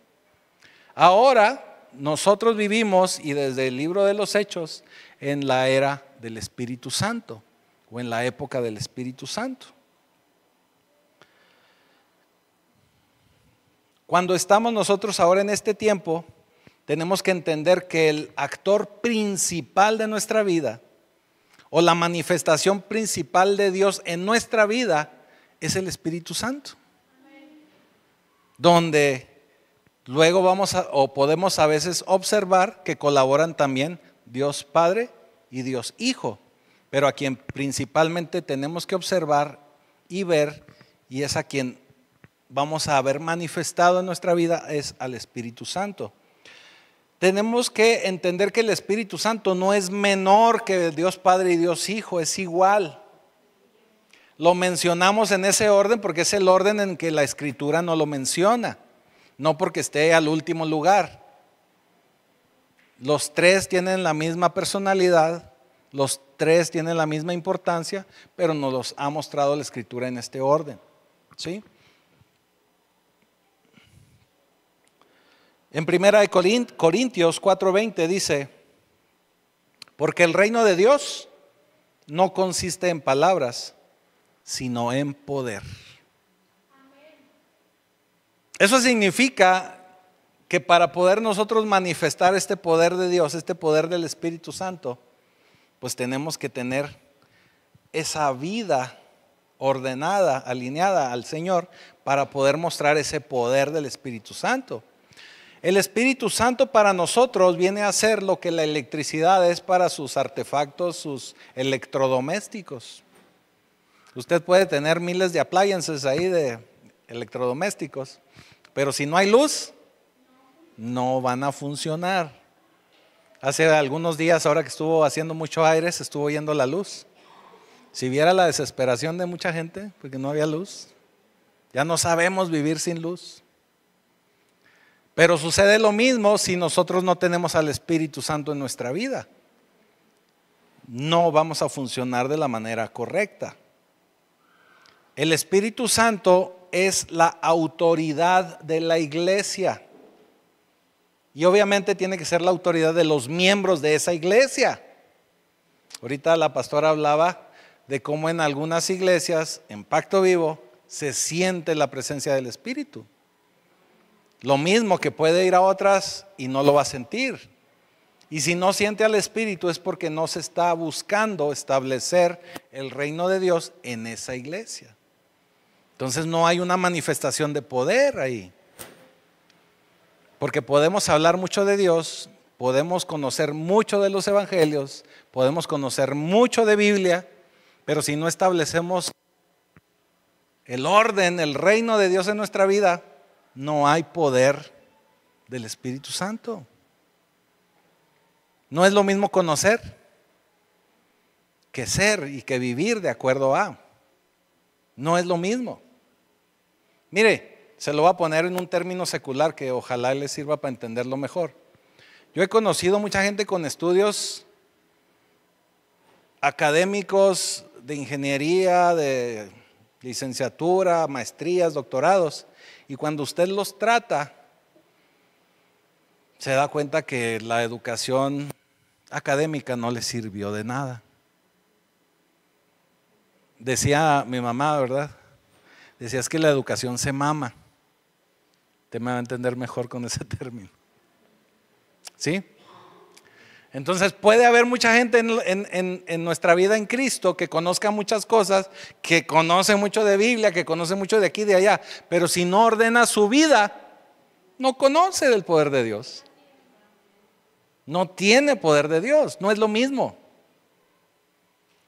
Ahora nosotros vivimos, y desde el libro de los Hechos, en la era del Espíritu Santo o en la época del Espíritu Santo. Cuando estamos nosotros ahora en este tiempo, tenemos que entender que el actor principal de nuestra vida o la manifestación principal de Dios en nuestra vida es el Espíritu Santo. Donde luego podemos a veces observar que colaboran también Dios Padre y Dios Hijo, pero a quien principalmente tenemos que observar y ver, y es a quien vamos a ver manifestado en nuestra vida, es al Espíritu Santo. Tenemos que entender que el Espíritu Santo no es menor que Dios Padre y Dios Hijo, es igual. Lo mencionamos en ese orden porque es el orden en que la Escritura no lo menciona, no porque esté al último lugar. Los tres tienen la misma personalidad, los tres tienen la misma importancia, pero nos los ha mostrado la Escritura en este orden. ¿Sí? En 1 Corintios 4:20 dice: Porque el reino de Dios no consiste en palabras, sino en poder. Eso significa que para poder nosotros manifestar este poder de Dios, este poder del Espíritu Santo, pues tenemos que tener esa vida ordenada, alineada al Señor, para poder mostrar ese poder del Espíritu Santo. El Espíritu Santo para nosotros viene a ser lo que la electricidad es para sus artefactos, sus electrodomésticos. Usted puede tener miles de appliances ahí de electrodomésticos, pero si no hay luz, no van a funcionar. Hace algunos días, ahora que estuvo haciendo mucho aire, se estuvo yendo la luz. Si viera la desesperación de mucha gente, porque no había luz. Ya no sabemos vivir sin luz. Pero sucede lo mismo si nosotros no tenemos al Espíritu Santo en nuestra vida. No vamos a funcionar de la manera correcta. El Espíritu Santo es la autoridad de la iglesia. Y obviamente tiene que ser la autoridad de los miembros de esa iglesia. Ahorita la pastora hablaba de cómo en algunas iglesias, en Pacto Vivo, se siente la presencia del Espíritu. Lo mismo que puede ir a otras y no lo va a sentir. Y si no siente al Espíritu es porque no se está buscando establecer el reino de Dios en esa iglesia. Entonces no hay una manifestación de poder ahí. Porque podemos hablar mucho de Dios, podemos conocer mucho de los evangelios, podemos conocer mucho de Biblia, pero si no establecemos el orden, el reino de Dios en nuestra vida, no hay poder del Espíritu Santo. No es lo mismo conocer que ser y que vivir de acuerdo a. No es lo mismo. Mire, se lo voy a poner en un término secular que ojalá les sirva para entenderlo mejor. Yo he conocido mucha gente con estudios académicos de ingeniería, de licenciatura, maestrías, doctorados, y cuando usted los trata, se da cuenta que la educación académica no les sirvió de nada. Decía mi mamá, ¿verdad? Decía, es que la educación se mama. Usted me va a entender mejor con ese término. ¿Sí? Entonces puede haber mucha gente en nuestra vida en Cristo que conozca muchas cosas, que conoce mucho de Biblia, que conoce mucho de aquí y de allá, pero si no ordena su vida, no conoce del poder de Dios. No tiene poder de Dios, no es lo mismo.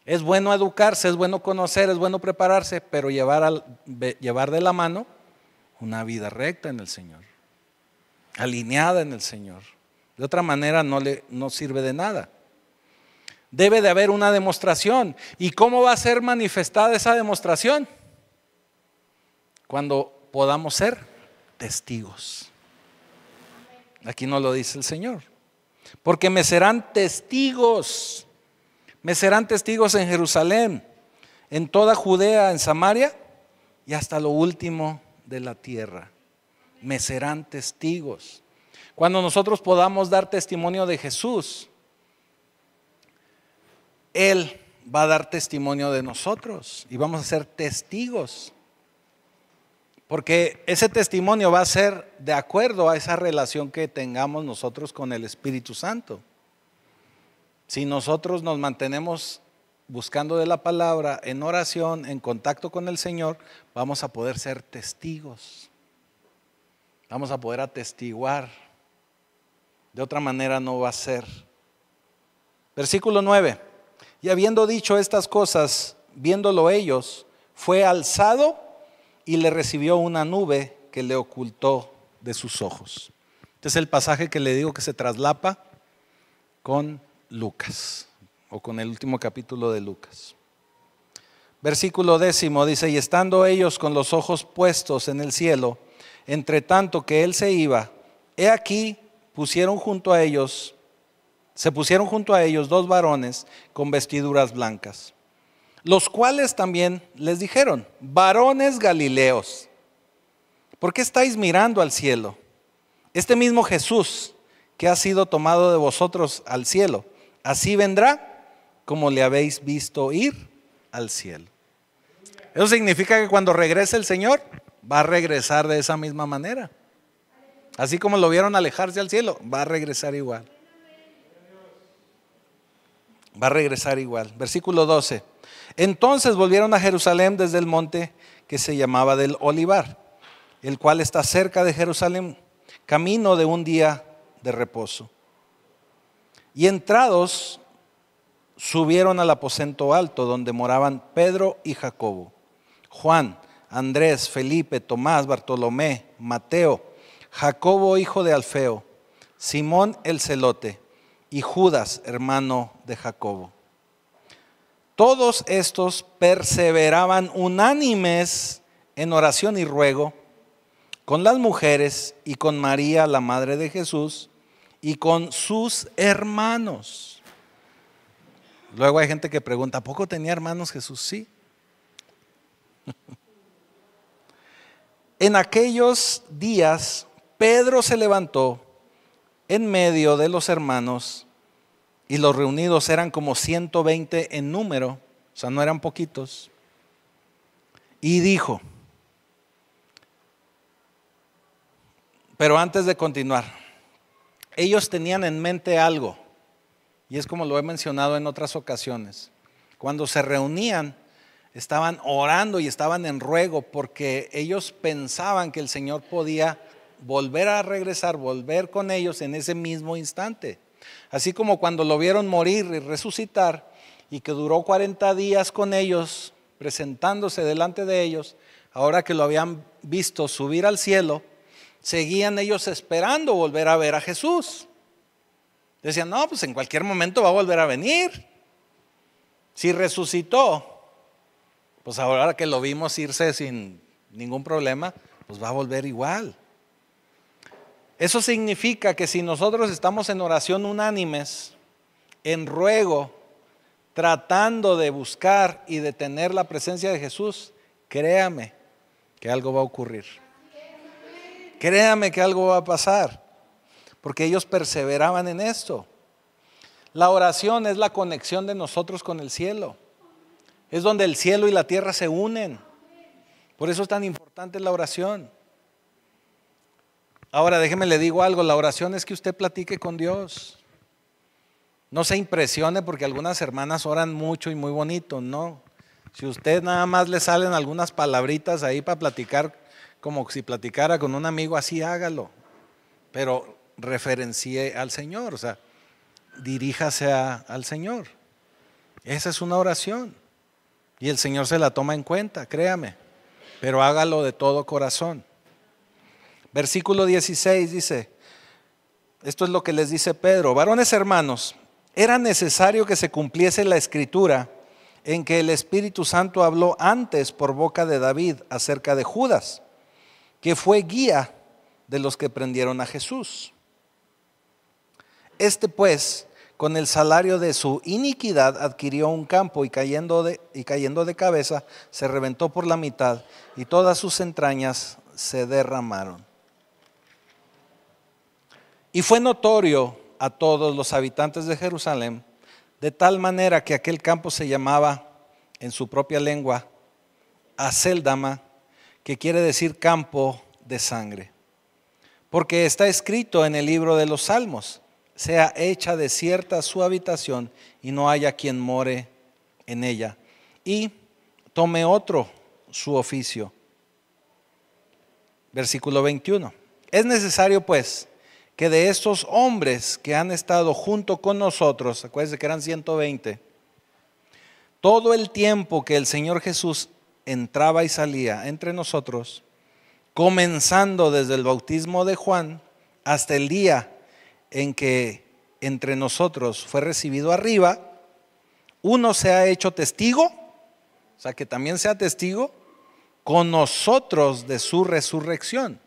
Es bueno educarse, es bueno conocer, es bueno prepararse, pero llevar de la mano una vida recta en el Señor, alineada en el Señor. De otra manera no sirve de nada. Debe de haber una demostración. ¿Y cómo va a ser manifestada esa demostración? Cuando podamos ser testigos. Aquí no lo dice el Señor. Porque me serán testigos. Me serán testigos en Jerusalén, en toda Judea, en Samaria y hasta lo último de la tierra. Me serán testigos. Cuando nosotros podamos dar testimonio de Jesús, Él va a dar testimonio de nosotros y vamos a ser testigos. Porque ese testimonio va a ser de acuerdo a esa relación que tengamos nosotros con el Espíritu Santo. Si nosotros nos mantenemos buscando de la palabra, en oración, en contacto con el Señor, vamos a poder ser testigos. Vamos a poder atestiguar. De otra manera no va a ser. Versículo 9. Y habiendo dicho estas cosas, viéndolo ellos, fue alzado y le recibió una nube que le ocultó de sus ojos. Este es el pasaje que le digo que se traslapa con Lucas, o con el último capítulo de Lucas. Versículo 10 dice, y estando ellos con los ojos puestos en el cielo, entre tanto que él se iba, he aquí se pusieron junto a ellos dos varones con vestiduras blancas, los cuales también les dijeron, varones galileos, ¿por qué estáis mirando al cielo? Este mismo Jesús que ha sido tomado de vosotros al cielo, así vendrá como le habéis visto ir al cielo. Eso significa que cuando regrese el Señor, va a regresar de esa misma manera. Así como lo vieron alejarse al cielo, va a regresar igual. Va a regresar igual. Versículo 12. Entonces volvieron a Jerusalén desde el monte que se llamaba del Olivar, el cual está cerca de Jerusalén, camino de un día de reposo. Y entrados, subieron al aposento alto donde moraban Pedro y Jacobo, Juan, Andrés, Felipe, Tomás, Bartolomé, Mateo, Jacobo hijo de Alfeo, Simón el celote y Judas hermano de Jacobo. Todos estos perseveraban unánimes en oración y ruego con las mujeres y con María la madre de Jesús y con sus hermanos. Luego hay gente que pregunta, ¿a poco tenía hermanos Jesús? Sí. En aquellos días Pedro se levantó en medio de los hermanos y los reunidos eran como 120 en número, o sea, no eran poquitos, y dijo, pero antes de continuar, ellos tenían en mente algo, y es como lo he mencionado en otras ocasiones. Cuando se reunían, estaban orando y estaban en ruego porque ellos pensaban que el Señor podía volver a regresar, volver con ellos en ese mismo instante. Así como cuando lo vieron morir y resucitar y que duró 40 días con ellos, presentándose delante de ellos, ahora que lo habían visto subir al cielo, seguían ellos esperando volver a ver a Jesús. Decían, no, pues en cualquier momento va a volver a venir. Si resucitó, pues ahora que lo vimos irse sin ningún problema, pues va a volver igual. Eso significa que si nosotros estamos en oración unánimes, en ruego, tratando de buscar y de tener la presencia de Jesús, créame que algo va a ocurrir. Créame que algo va a pasar, porque ellos perseveraban en esto. La oración es la conexión de nosotros con el cielo. Es donde el cielo y la tierra se unen. Por eso es tan importante la oración. Ahora déjeme le digo algo, la oración es que usted platique con Dios. No se impresione porque algunas hermanas oran mucho y muy bonito, no. Si usted nada más le salen algunas palabritas ahí para platicar, como si platicara con un amigo, así hágalo. Pero referencie al Señor, o sea, diríjase al Señor. Esa es una oración. Y el Señor se la toma en cuenta, créame. Pero hágalo de todo corazón. Versículo 16 dice, esto es lo que les dice Pedro, varones hermanos, era necesario que se cumpliese la escritura en que el Espíritu Santo habló antes por boca de David acerca de Judas, que fue guía de los que prendieron a Jesús. Este pues, con el salario de su iniquidad adquirió un campo y cayendo de cabeza se reventó por la mitad y todas sus entrañas se derramaron. Y fue notorio a todos los habitantes de Jerusalén, de tal manera que aquel campo se llamaba en su propia lengua Aceldama, que quiere decir campo de sangre. Porque está escrito en el libro de los Salmos, sea hecha desierta su habitación y no haya quien more en ella. Y tome otro su oficio. Versículo 21. Es necesario pues que de estos hombres que han estado junto con nosotros, acuérdense que eran 120, todo el tiempo que el Señor Jesús entraba y salía entre nosotros, comenzando desde el bautismo de Juan hasta el día en que entre nosotros fue recibido arriba, uno se ha hecho testigo, o sea que también sea testigo con nosotros de su resurrección.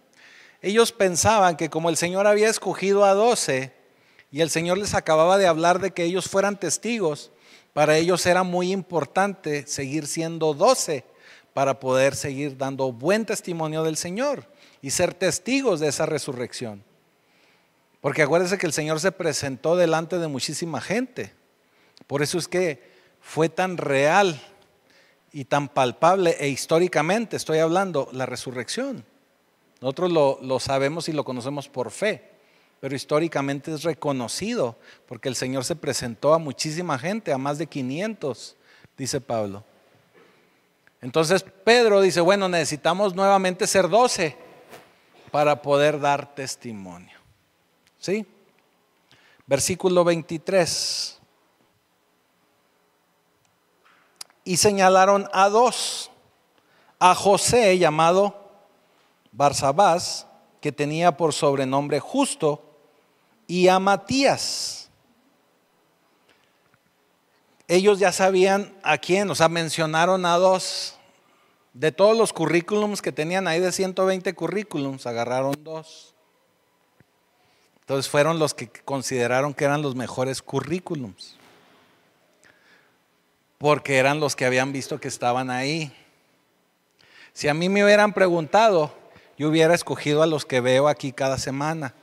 Ellos pensaban que como el Señor había escogido a 12 y el Señor les acababa de hablar de que ellos fueran testigos, para ellos era muy importante seguir siendo 12 para poder seguir dando buen testimonio del Señor y ser testigos de esa resurrección. Porque acuérdense que el Señor se presentó delante de muchísima gente Por eso es que fue tan real y tan palpable e históricamente, estoy hablando, la resurrección. Nosotros lo sabemos y lo conocemos por fe, pero históricamente es reconocido porque el Señor se presentó a muchísima gente, a más de 500, dice Pablo. Entonces Pedro dice, bueno, necesitamos nuevamente ser 12 para poder dar testimonio. ¿Sí? Versículo 23. Y señalaron a 2, a José llamado Barsabás, que tenía por sobrenombre Justo, y a Matías. Ellos ya sabían a quién, o sea, mencionaron a 2. De todos los currículums que tenían ahí, de 120 currículums, agarraron 2. Entonces fueron los que consideraron que eran los mejores currículums, porque eran los que habían visto que estaban ahí. Si a mí me hubieran preguntado, yo hubiera escogido a los que veo aquí cada semana.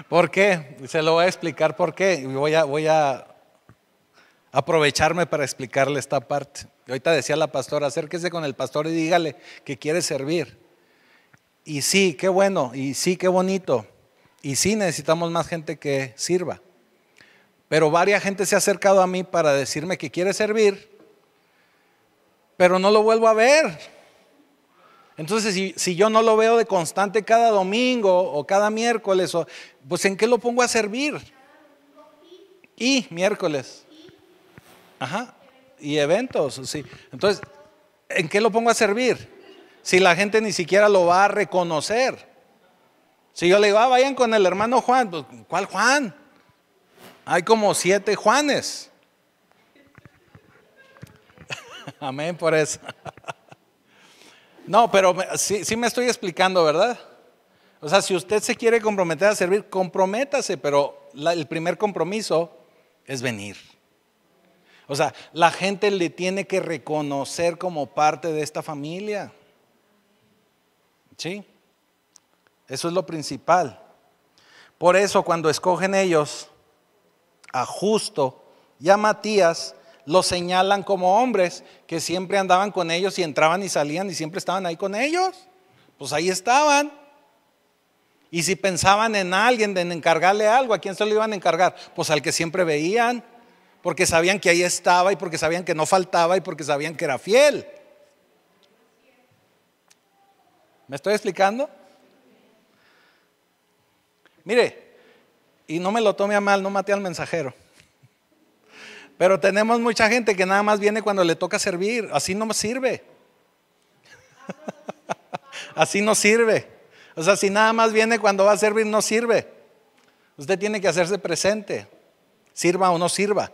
¿Por qué? Se lo voy a explicar por qué. Voy a aprovecharme para explicarle esta parte. Ahorita decía la pastora, acérquese con el pastor y dígale que quiere servir. Y sí, qué bueno, y sí, qué bonito. Y sí, necesitamos más gente que sirva. Pero varias gente se ha acercado a mí para decirme que quiere servir, pero no lo vuelvo a ver. Entonces, si yo no lo veo de constante cada domingo o cada miércoles, pues ¿en qué lo pongo a servir? Y miércoles. Ajá. Y eventos, sí. Entonces, ¿en qué lo pongo a servir? Si la gente ni siquiera lo va a reconocer. Si yo le digo, vayan con el hermano Juan, pues, ¿cuál Juan? Hay como 7 Juanes. Amén por eso. No, pero sí me estoy explicando, ¿verdad? O sea, si usted se quiere comprometer a servir, comprométase, pero el primer compromiso es venir. O sea, la gente le tiene que reconocer como parte de esta familia. ¿Sí? Eso es lo principal. Por eso cuando escogen ellos a Justo y a Matías, los señalan como hombres que siempre andaban con ellos y entraban y salían y siempre estaban ahí con ellos. Pues ahí estaban. Y si pensaban en alguien, en encargarle algo, ¿a quién se lo iban a encargar? Pues al que siempre veían, porque sabían que ahí estaba y porque sabían que no faltaba y porque sabían que era fiel. ¿Me estoy explicando? Mire, y no me lo tome a mal, no maté al mensajero. Pero tenemos mucha gente que nada más viene cuando le toca servir. Así no sirve. Así no sirve. O sea, si nada más viene cuando va a servir, no sirve. Usted tiene que hacerse presente, sirva o no sirva.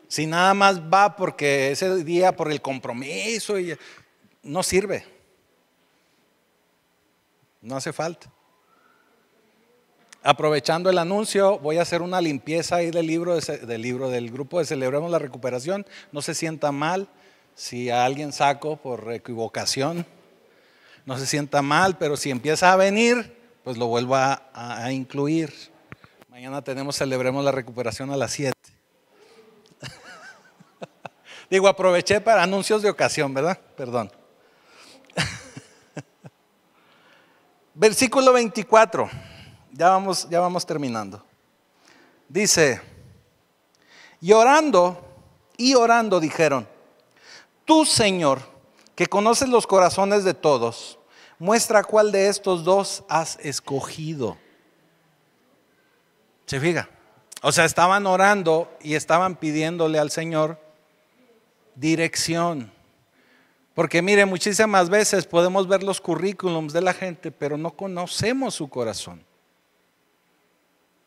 Si nada más va porque ese día por el compromiso, no sirve. No hace falta. Aprovechando el anuncio, voy a hacer una limpieza ahí del grupo de Celebremos la Recuperación. No se sienta mal si a alguien saco por equivocación. No se sienta mal, pero si empieza a venir, pues lo vuelvo a incluir. Mañana Celebremos la Recuperación a las 7. Digo, aproveché para anuncios de ocasión, ¿verdad? Perdón. Versículo 24. Ya vamos terminando. Dice, y orando dijeron, tú, Señor, que conoces los corazones de todos, muestra cuál de estos 2 has escogido. ¿Se fija? O sea, estaban orando y estaban pidiéndole al Señor dirección. Porque mire, muchísimas veces podemos ver los currículums de la gente, pero no conocemos su corazón.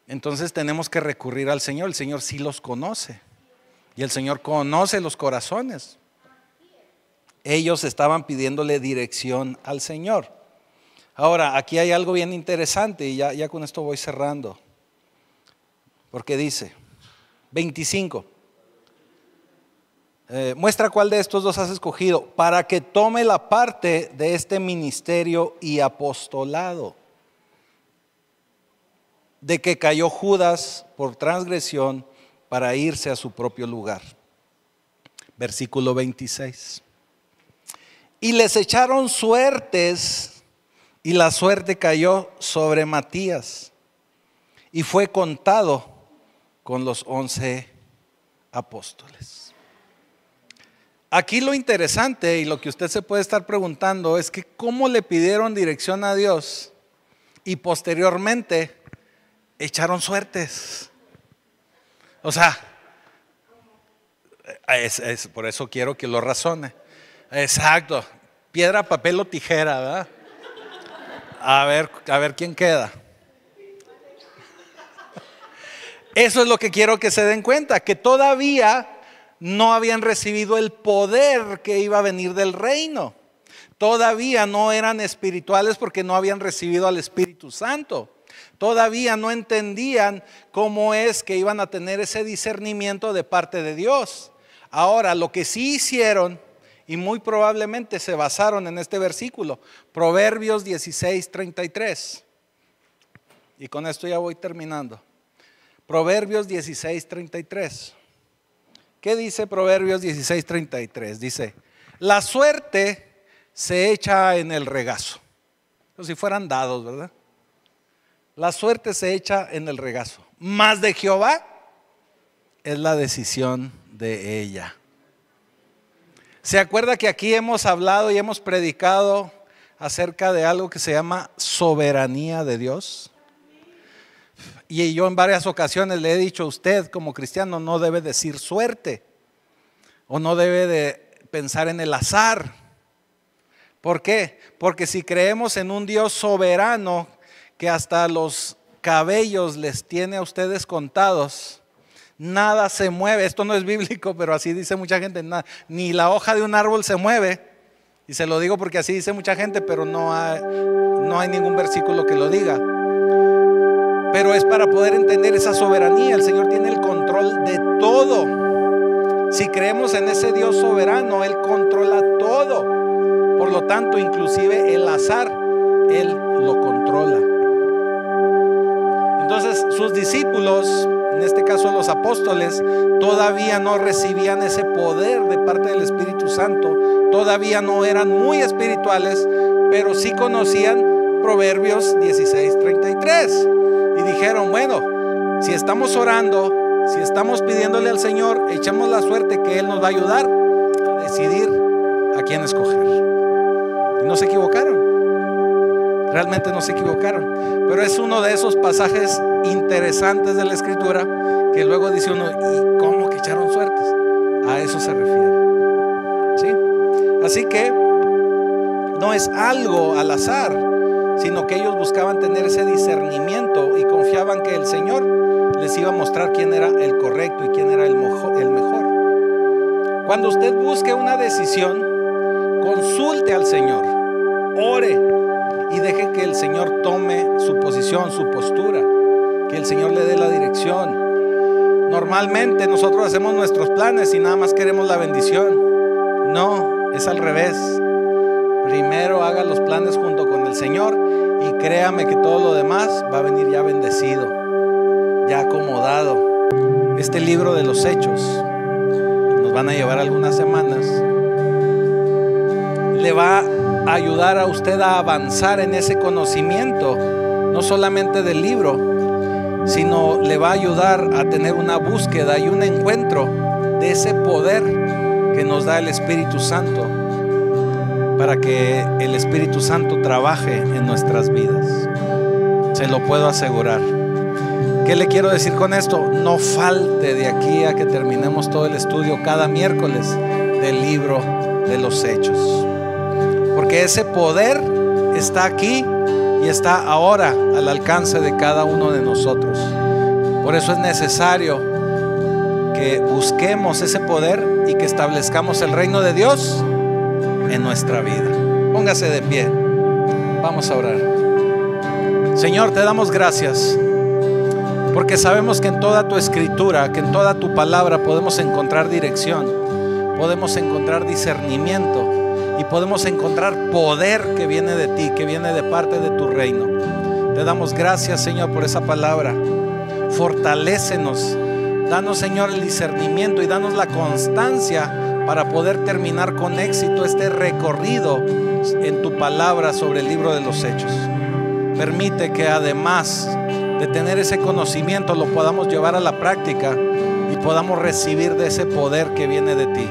Entonces tenemos que recurrir al Señor. El Señor sí los conoce. Y el Señor conoce los corazones. Ellos estaban pidiéndole dirección al Señor. Ahora, aquí hay algo bien interesante y ya con esto voy cerrando. Porque dice, 25. Muestra cuál de estos 2 has escogido para que tome la parte de este ministerio y apostolado. de que cayó Judas por transgresión para irse a su propio lugar. Versículo 26. Y les echaron suertes, y la suerte cayó sobre Matías, y fue contado con los 11 apóstoles. Aquí lo interesante y lo que usted se puede estar preguntando es que cómo le pidieron dirección a Dios y posteriormente echaron suertes. O sea, por eso quiero que lo razone. Exacto, piedra, papel o tijera, ¿verdad? A ver quién queda. Eso es lo que quiero que se den cuenta, que todavía no habían recibido el poder que iba a venir del reino. Todavía no eran espirituales porque no habían recibido al Espíritu Santo. Todavía no entendían cómo es que iban a tener ese discernimiento de parte de Dios. Ahora, lo que sí hicieron, y muy probablemente se basaron en este versículo, Proverbios 16:33. Y con esto ya voy terminando. Proverbios 16:33. ¿Qué dice Proverbios 16:33? Dice, la suerte se echa en el regazo. Como si fueran dados, ¿verdad? La suerte se echa en el regazo. Mas de Jehová es la decisión de ella. ¿Se acuerda que aquí hemos hablado y hemos predicado acerca de algo que se llama soberanía de Dios? Y yo en varias ocasiones le he dicho a usted, como cristiano, no debe decir suerte o no debe de pensar en el azar. ¿Por qué? Porque si creemos en un Dios soberano que hasta los cabellos les tiene a ustedes contados, nada se mueve. Esto no es bíblico, pero así dice mucha gente. Ni la hoja de un árbol se mueve. Y se lo digo porque así dice mucha gente, pero no hay ningún versículo que lo diga. Pero es para poder entender esa soberanía. El Señor tiene el control de todo. Si creemos en ese Dios soberano, Él controla todo. Por lo tanto, inclusive el azar, Él lo controla. Entonces, sus discípulos, en este caso los apóstoles, todavía no recibían ese poder de parte del Espíritu Santo. Todavía no eran muy espirituales, pero sí conocían Proverbios 16:33. Y dijeron, bueno, si estamos orando, si estamos pidiéndole al Señor, echamos la suerte que Él nos va a ayudar a decidir a quién escoger. Y no se equivocaron. Realmente no se equivocaron. Pero es uno de esos pasajes interesantes de la Escritura que luego dice uno, ¿y cómo que echaron suertes? A eso se refiere. ¿Sí? Así que no es algo al azar, sino que ellos buscaban tener ese discernimiento y confiaban que el Señor les iba a mostrar quién era el correcto y quién era el mejor. Cuando usted busque una decisión, consulte al Señor, ore y deje que el Señor tome su posición, su postura, que el Señor le dé la dirección. Normalmente nosotros hacemos nuestros planes y nada más queremos la bendición. No, es al revés. Primero haga los planes junto con el Señor y créame que todo lo demás va a venir ya bendecido, ya acomodado. Este libro de los Hechos, nos van a llevar algunas semanas, le va a ayudar a usted a avanzar en ese conocimiento, no solamente del libro, sino le va a ayudar a tener una búsqueda y un encuentro de ese poder que nos da el Espíritu Santo, para que el Espíritu Santo trabaje en nuestras vidas. Se lo puedo asegurar. ¿Qué le quiero decir con esto? No falte de aquí a que terminemos todo el estudio cada miércoles del libro de los Hechos, porque ese poder está aquí y está ahora al alcance de cada uno de nosotros. Por eso es necesario que busquemos ese poder y que establezcamos el reino de Dios en nuestra vida. Póngase de pie. Vamos a orar. Señor, te damos gracias porque sabemos que en toda tu escritura, que en toda tu palabra podemos encontrar dirección, podemos encontrar discernimiento y podemos encontrar poder que viene de ti, que viene de parte de tu reino. Te damos gracias, Señor, por esa palabra. Fortalécenos. Danos, Señor, el discernimiento y danos la constancia para poder terminar con éxito este recorrido en tu palabra sobre el libro de los Hechos. Permite que además de tener ese conocimiento lo podamos llevar a la práctica y podamos recibir de ese poder que viene de ti.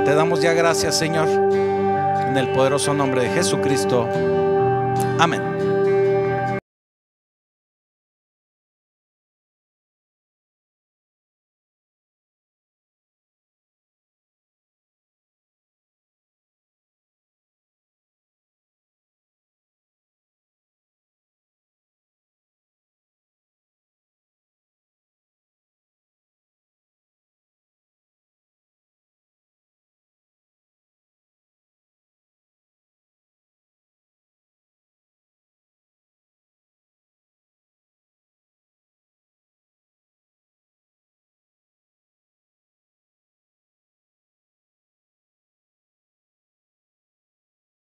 Te damos ya gracias, Señor, en el poderoso nombre de Jesucristo.